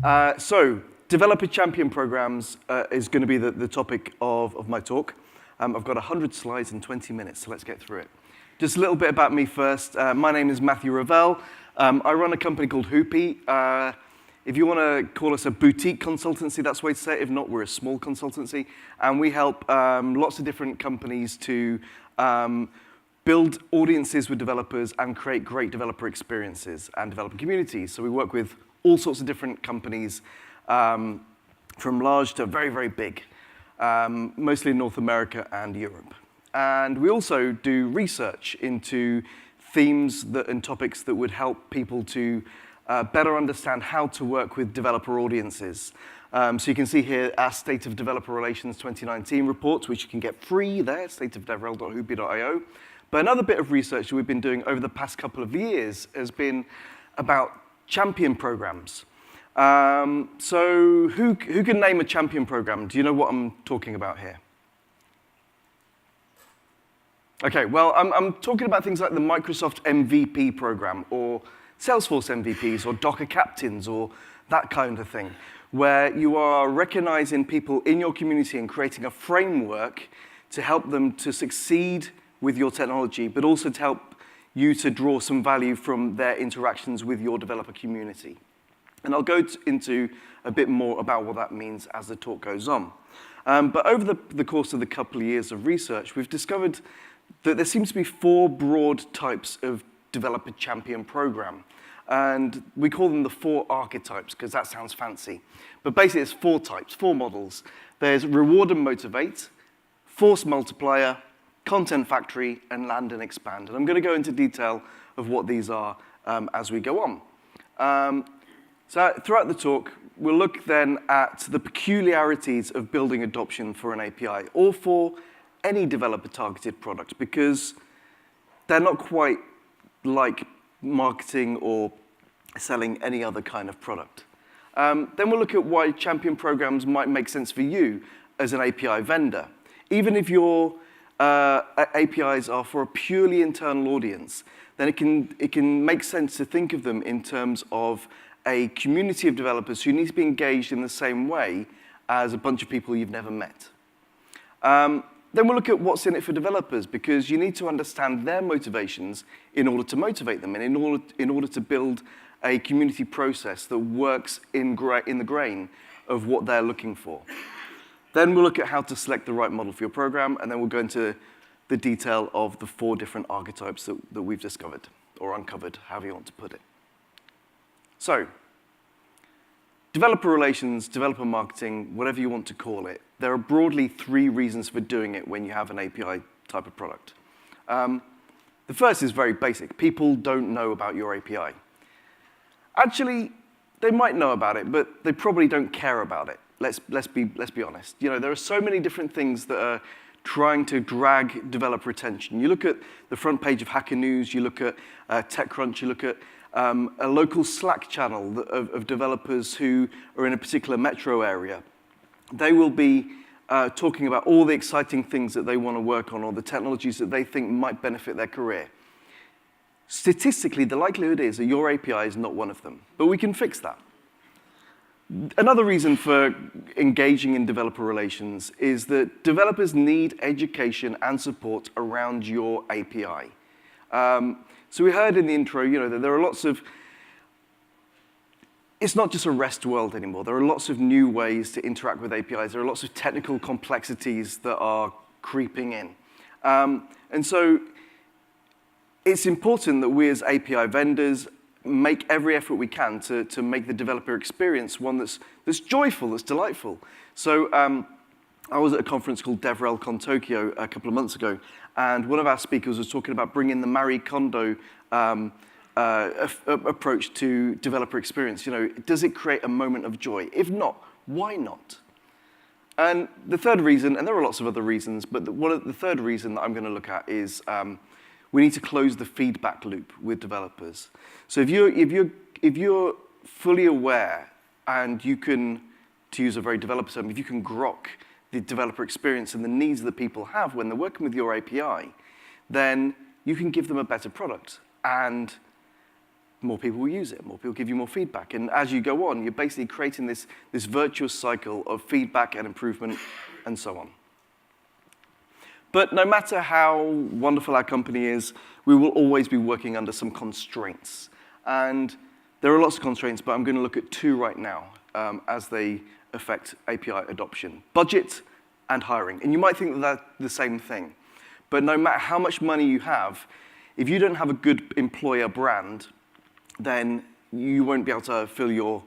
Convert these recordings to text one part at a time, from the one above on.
So, developer champion programs is going to be the topic of my talk. I've got 100 slides in 20 minutes, so let's get through it. Just a little bit about me first. My name is Matthew Revell. I run a company called Hoopy. If you want to call us a boutique consultancy, that's the way to say it. If not, we're a small consultancy. And we help lots of different companies to build audiences with developers and create great developer experiences and developer communities. So we work with all sorts of different companies, from large to very, very big, mostly in North America and Europe. And we also do research into themes and topics that would help people to better understand how to work with developer audiences. So you can see here our State of Developer Relations 2019 report, which you can get free there, stateofdevrel.hoopy.io. But another bit of research that we've been doing over the past couple of years has been about champion programs. So who can name a champion program? Do you know what I'm talking about here? Okay, well, I'm talking about things like the Microsoft MVP program, or Salesforce MVPs, or Docker Captains, or that kind of thing, where you are recognizing people in your community and creating a framework to help them to succeed with your technology, but also to help you to draw some value from their interactions with your developer community. And I'll go into a bit more about what that means as the talk goes on. But over the course of the couple of years of research, we've discovered that there seems to be 4 broad types of developer champion program. And we call them the 4 archetypes, because that sounds fancy. But basically, it's 4 types, 4 models. There's reward and motivate, force multiplier, content factory, and land and expand. And I'm going to go into detail of what these are as we go on. So throughout the talk, we'll look then at the peculiarities of building adoption for an API, or for any developer-targeted product, because they're not quite like marketing or selling any other kind of product. Then we'll look at why champion programs might make sense for you as an API vendor. Even if your APIs are for a purely internal audience, then it can make sense to think of them in terms of a community of developers who need to be engaged in the same way as a bunch of people you've never met. Then we'll look at what's in it for developers, because you need to understand their motivations in order to motivate them, and in order to build a community process that works in the grain of what they're looking for. Then we'll look at how to select the right model for your program, and then we'll go into the detail of the 4 different archetypes that we've discovered, or uncovered, however you want to put it. So, developer relations, developer marketing, whatever you want to call it, there are broadly 3 reasons for doing it when you have an API type of product. The first is very basic. People don't know about your API. Actually, they might know about it, but they probably don't care about it. Let's be honest. You know, there are so many different things that are trying to drag developer attention. You look at the front page of Hacker News, you look at TechCrunch, you look at a local Slack channel of developers who are in a particular metro area. They will be talking about all the exciting things that they want to work on, or the technologies that they think might benefit their career. Statistically, the likelihood is that your API is not one of them, but we can fix that. Another reason for engaging in developer relations is that developers need education and support around your API. So we heard in the intro, you know, that there are lots of, it's not just a REST world anymore. There are lots of new ways to interact with APIs. There are lots of technical complexities that are creeping in. And so it's important that we as API vendors make every effort we can to make the developer experience one that's joyful, that's delightful. So I was at a conference called DevRelCon Tokyo a couple of months ago, and one of our speakers was talking about bringing the Marie Kondo approach to developer experience. You know, does it create a moment of joy? If not, why not? And the third reason, and there are lots of other reasons, but the third reason that I'm going to look at is we need to close the feedback loop with developers. So if you're fully aware, and you can, to use a very developer term, if you can grok the developer experience and the needs that people have when they're working with your API, then you can give them a better product. And more people will use it, more people give you more feedback. And as you go on, you're basically creating this virtuous cycle of feedback and improvement and so on. But no matter how wonderful our company is, we will always be working under some constraints. And there are lots of constraints, but I'm going to look at 2 right now as they affect API adoption. Budget and hiring. And you might think that they're the same thing. But no matter how much money you have, if you don't have a good employer brand, then you won't be able to fill your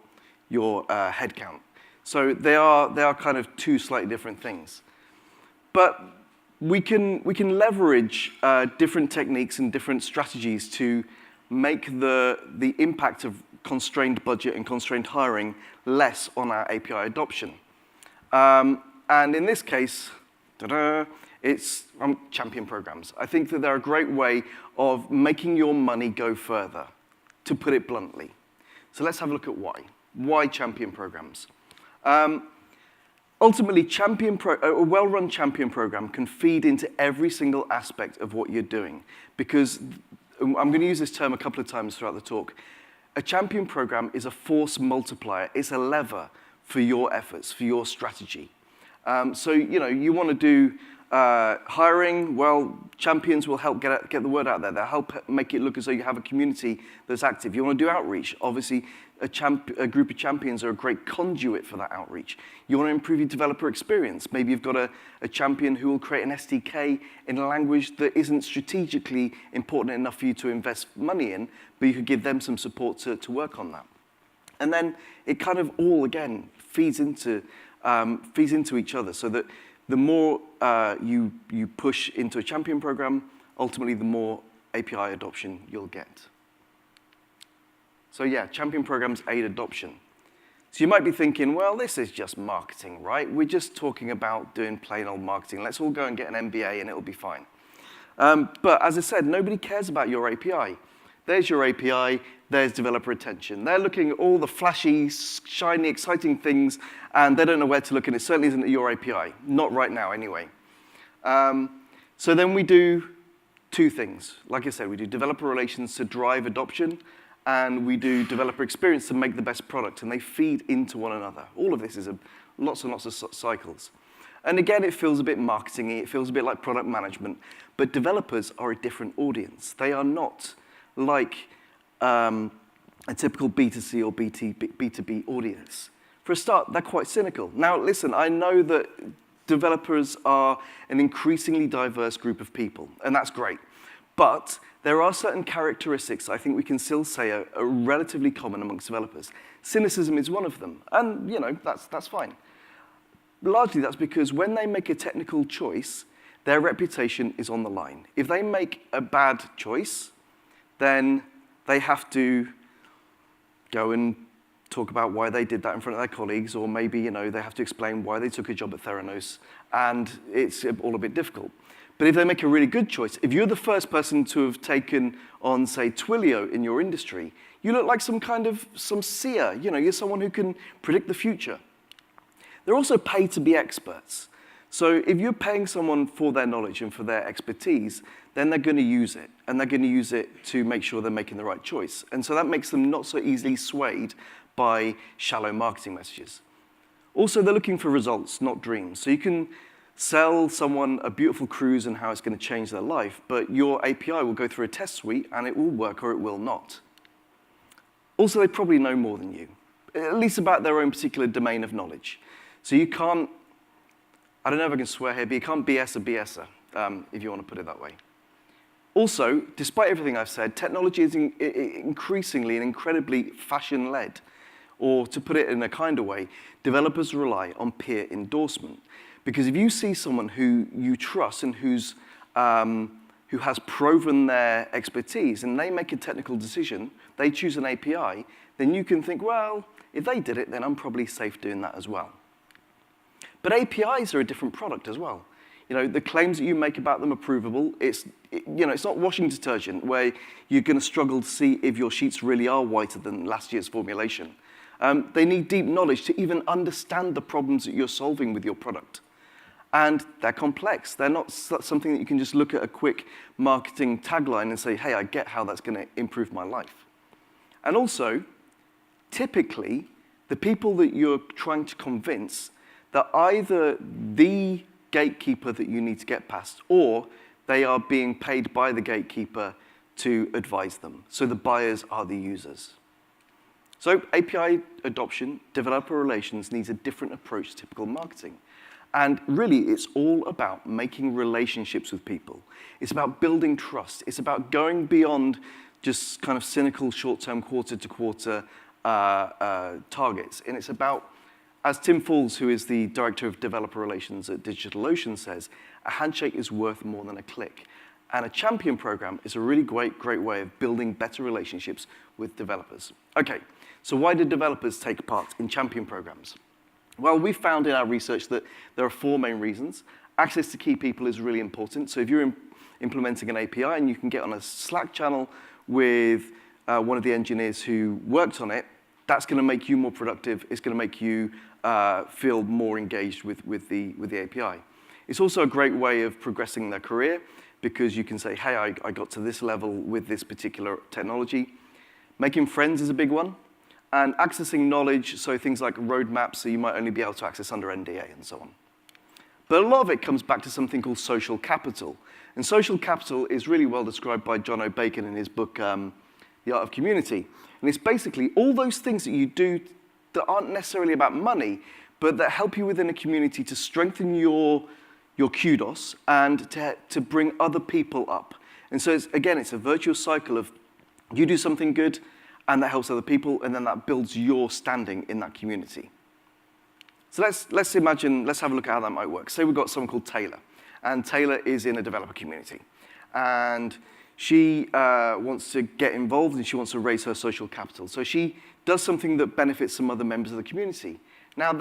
headcount. So they are kind of 2 slightly different things. But we can leverage different techniques and different strategies to make the impact of constrained budget and constrained hiring less on our API adoption. And in this case, it's champion programs. I think that they're a great way of making your money go further, to put it bluntly. So let's have a look at why. Why champion programs? Ultimately, a well-run champion program can feed into every single aspect of what you're doing. Because I'm going to use this term a couple of times throughout the talk. A champion program is a force multiplier. It's a lever for your efforts, for your strategy. So you want to do hiring. Well, champions will help get the word out there. They'll help make it look as though you have a community that's active. You want to do outreach. Obviously, a group of champions are a great conduit for that outreach. You want to improve your developer experience. Maybe you've got a champion who will create an SDK in a language that isn't strategically important enough for you to invest money in, but you could give them some support to work on that. And then it kind of all, again, feeds into each other, so that the more you push into a champion program, ultimately the more API adoption you'll get. So yeah, champion programs aid adoption. So you might be thinking, well, this is just marketing, right? We're just talking about doing plain old marketing. Let's all go and get an MBA and it'll be fine. But as I said, nobody cares about your API. There's your API, there's developer attention. They're looking at all the flashy, shiny, exciting things, and they don't know where to look, and it certainly isn't at your API. Not right now, anyway. So then we do 2 things. Like I said, we do developer relations to drive adoption, and we do developer experience to make the best product, and they feed into one another. All of this is lots and lots of cycles. And again, it feels a bit marketing-y, it feels a bit like product management, but developers are a different audience. They are not like a typical B2C or B2B audience. For a start, they're quite cynical. Now, listen, I know that developers are an increasingly diverse group of people, and that's great. But there are certain characteristics I think we can still say are relatively common amongst developers. Cynicism is one of them, and that's fine. Largely that's because when they make a technical choice, their reputation is on the line. If they make a bad choice, then they have to go and talk about why they did that in front of their colleagues, or maybe they have to explain why they took a job at Theranos, and it's all a bit difficult. But if they make a really good choice, if you're the first person to have taken on, say, Twilio in your industry, you look like some seer. You're someone who can predict the future. They're also paid to be experts. So if you're paying someone for their knowledge and for their expertise, then they're going to use it. And they're going to use it to make sure they're making the right choice. And so that makes them not so easily swayed by shallow marketing messages. Also, they're looking for results, not dreams. So you can sell someone a beautiful cruise and how it's going to change their life, but your API will go through a test suite and it will work or it will not. Also, they probably know more than you, at least about their own particular domain of knowledge. So you can't, I don't know if I can swear here, but you can't BS a BSer, if you want to put it that way. Also, despite everything I've said, technology is increasingly and incredibly fashion-led. Or to put it in a kinder way, developers rely on peer endorsement. Because if you see someone who you trust and who has proven their expertise, and they make a technical decision, they choose an API, then you can think, well, if they did it, then I'm probably safe doing that as well. But APIs are a different product as well. The claims that you make about them are provable. It's not washing detergent where you're going to struggle to see if your sheets really are whiter than last year's formulation. They need deep knowledge to even understand the problems that you're solving with your product. And they're complex. They're not something that you can just look at a quick marketing tagline and say, hey, I get how that's going to improve my life. And also, typically, the people that you're trying to convince, they're either the gatekeeper that you need to get past, or they are being paid by the gatekeeper to advise them. So the buyers are the users. So API adoption, developer relations needs a different approach to typical marketing. And really, it's all about making relationships with people. It's about building trust. It's about going beyond just kind of cynical short-term quarter-to-quarter targets. And it's about, as Tim Falls, who is the director of developer relations at DigitalOcean, says, a handshake is worth more than a click. And a champion program is a really great way of building better relationships with developers. Okay, so why do developers take part in champion programs? Well, we found in our research that there are 4 main reasons. Access to key people is really important. So if you're implementing an API and you can get on a Slack channel with one of the engineers who worked on it, that's going to make you more productive. It's going to make you feel more engaged with the API. It's also a great way of progressing their career because you can say, hey, I got to this level with this particular technology. Making friends is a big one. And accessing knowledge, so things like roadmaps, so you might only be able to access under NDA and so on. But a lot of it comes back to something called social capital. And social capital is really well described by John O. Bacon in his book, The Art of Community. And it's basically all those things that you do that aren't necessarily about money, but that help you within a community to strengthen your kudos and to bring other people up. And so, it's a virtuous cycle of you do something good, and that helps other people, and then that builds your standing in that community. So let's have a look at how that might work. Say we've got someone called Taylor, and Taylor is in a developer community. And she wants to get involved, and she wants to raise her social capital. So she does something that benefits some other members of the community. Now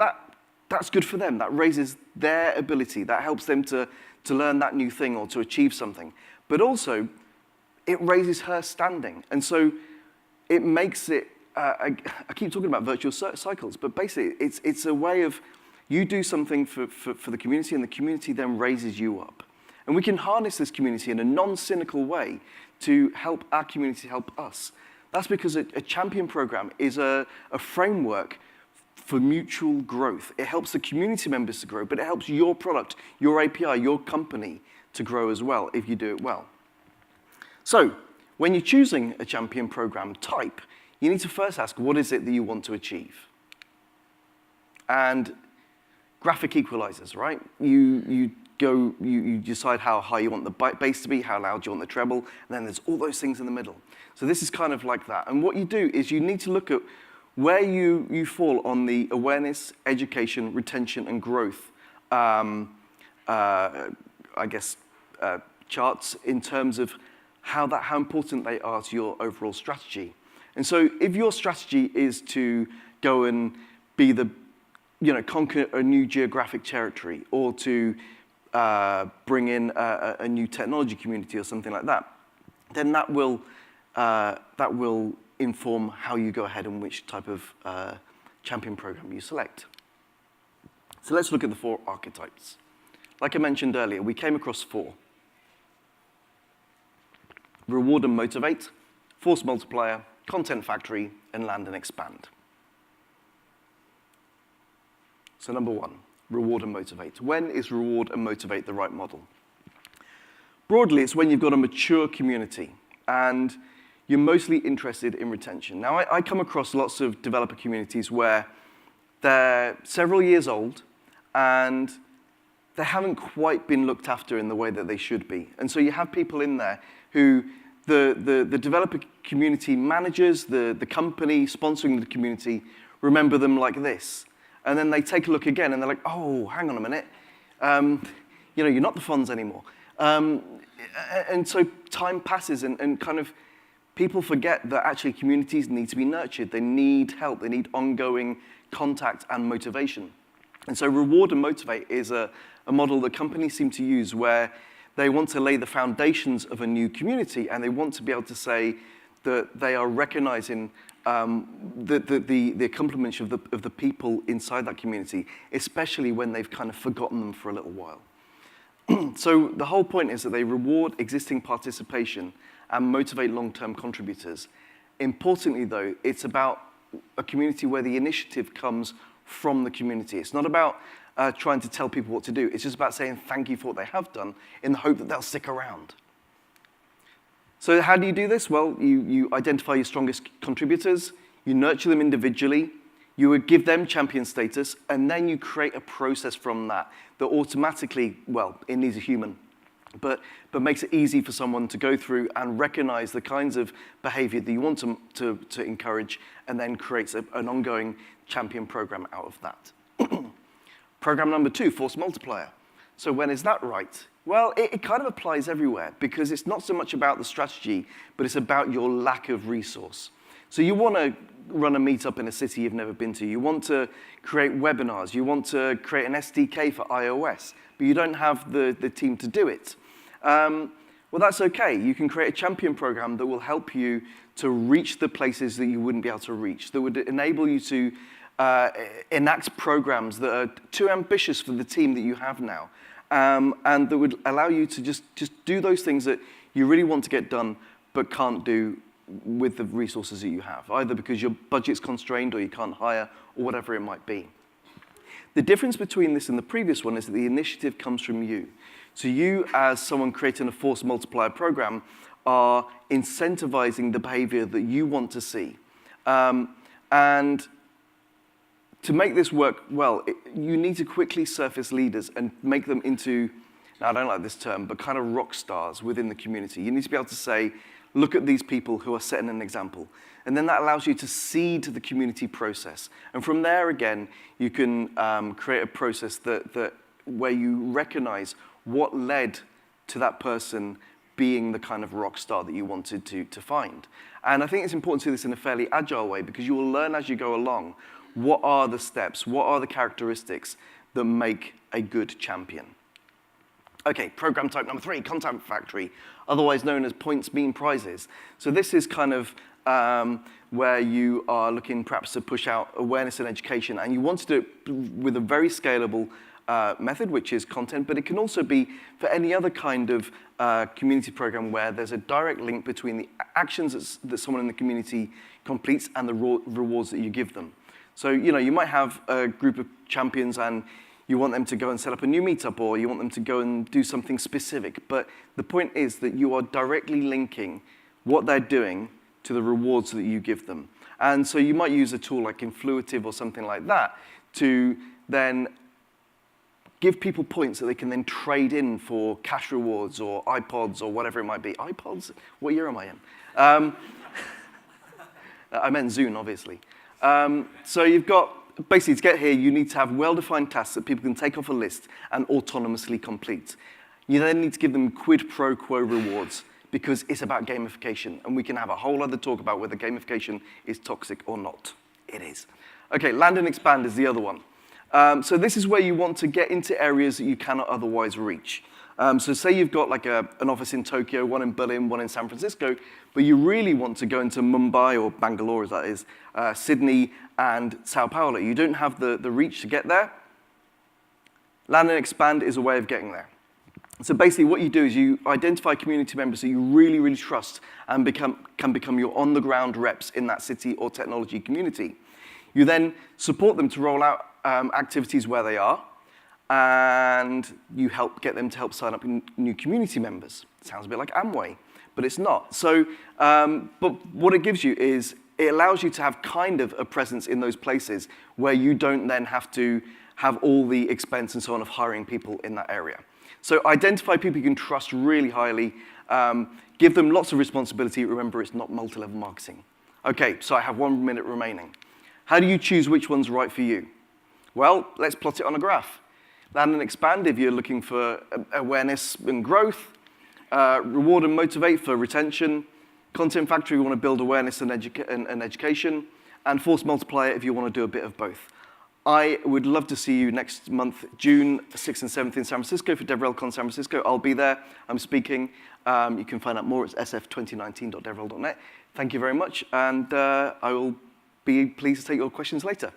that's good for them. That raises their ability. That helps them to learn that new thing or to achieve something. But also, it raises her standing. And so it makes it, I keep talking about virtuous cycles, but basically it's a way of you do something for the community, and the community then raises you up. And we can harness this community in a non-cynical way to help our community help us. That's because a champion program is a framework for mutual growth. It helps the community members to grow, but it helps your product, your API, your company to grow as well if you do it well. So, when you're choosing a champion program type, you need to first ask, what is it that you want to achieve? And graphic equalizers, right? You decide how high you want the bass to be, how loud you want the treble, and then there's all those things in the middle. So this is kind of like that. And what you do is you need to look at where you fall on the awareness, education, retention, and growth, charts in terms of how important they are to your overall strategy. And so if your strategy is to go and be conquer a new geographic territory, or to bring in a new technology community or something like that, then that will inform how you go ahead and which type of champion program you select. So let's look at the 4 archetypes. Like I mentioned earlier, we came across 4. Reward and motivate, force multiplier, content factory, and land and expand. So number 1, reward and motivate. When is reward and motivate the right model? Broadly, it's when you've got a mature community and you're mostly interested in retention. Now, I come across lots of developer communities where they're several years old and they haven't quite been looked after in the way that they should be. And so you have people in there who the developer community managers, the company sponsoring the community, remember them like this. And then they take a look again and they're like, oh, hang on a minute. You're not the funds anymore. And so time passes and kind of people forget that actually communities need to be nurtured. They need help. They need ongoing contact and motivation. And so reward and motivate is a model that companies seem to use where they want to lay the foundations of a new community, and they want to be able to say that they are recognizing the accomplishments of the people inside that community, especially when they've kind of forgotten them for a little while. So the whole point is that they reward existing participation and motivate long-term contributors. Importantly, though, it's about a community where the initiative comes from the community. It's not about trying to tell people what to do. It's just about saying thank you for what they have done in the hope that they'll stick around. So how do you do this? Well, you identify your strongest contributors, you nurture them individually, you would give them champion status, and then you create a process from that automatically, well, it needs a human, but makes it easy for someone to go through and recognize the kinds of behavior that you want to encourage, and then creates an ongoing champion program out of that. Program number 2, force multiplier. So when is that right? Well, it kind of applies everywhere, because it's not so much about the strategy, but it's about your lack of resource. So you want to run a meetup in a city you've never been to. You want to create webinars. You want to create an SDK for iOS, but you don't have the team to do it. Well, that's okay. You can create a champion program that will help you to reach the places that you wouldn't be able to reach, that would enable you to enact programs that are too ambitious for the team that you have now, and that would allow you to just do those things that you really want to get done but can't do with the resources that you have, either because your budget's constrained or you can't hire or whatever it might be. The difference between this and the previous one is that the initiative comes from you. So you, as someone creating a force multiplier program, are incentivizing the behavior that you want to see. And to make this work well, you need to quickly surface leaders and make them into, now I don't like this term, but kind of rock stars within the community. You need to be able to say, look at these people who are setting an example. And then that allows you to seed the community process. And from there, again, you can create a process where you recognize what led to that person being the kind of rock star that you wanted to find. And I think it's important to do this in a fairly agile way, because you will learn as you go along what are the steps, what are the characteristics that make a good champion. Okay, program type number 3, content factory, otherwise known as points, mean, prizes. So this is kind of where you are looking perhaps to push out awareness and education, and you want to do it with a very scalable method, which is content, but it can also be for any other kind of community program where there's a direct link between the actions that someone in the community completes and the rewards that you give them. So, you might have a group of champions and you want them to go and set up a new meetup, or you want them to go and do something specific. But the point is that you are directly linking what they're doing to the rewards that you give them. And so you might use a tool like Influitive or something like that to then give people points that they can then trade in for cash rewards or iPods or whatever it might be. iPods? What year am I in? I meant Zune, obviously. So you've got, basically to get here, you need to have well-defined tasks that people can take off a list and autonomously complete. You then need to give them quid pro quo rewards, because it's about gamification. And we can have a whole other talk about whether gamification is toxic or not. It is. Okay, land and expand is the other one. So this is where you want to get into areas that you cannot otherwise reach. So say you've got like an office in Tokyo, one in Berlin, one in San Francisco, but you really want to go into Mumbai, or Bangalore as that is, Sydney and Sao Paulo. You don't have the reach to get there. Land and expand is a way of getting there. So basically what you do is you identify community members that you really, really trust and can become your on-the-ground reps in that city or technology community. You then support them to roll out activities where they are, and you get them to help sign up new community members. Sounds a bit like Amway, but it's not. So, but what it gives you is, it allows you to have kind of a presence in those places where you don't then have to have all the expense and so on of hiring people in that area. So identify people you can trust really highly, give them lots of responsibility. Remember, it's not multi-level marketing. Okay, so I have 1 minute remaining. How do you choose which one's right for you? Well, let's plot it on a graph. Land and expand if you're looking for awareness and growth. Reward and motivate for retention. Content factory, you want to build awareness and education. And force multiplier if you want to do a bit of both. I would love to see you next month, June 6th and 7th in San Francisco for DevRelCon San Francisco. I'll be there. I'm speaking. You can find out more at sf2019.devrel.net. Thank you very much, and I will be pleased to take your questions later.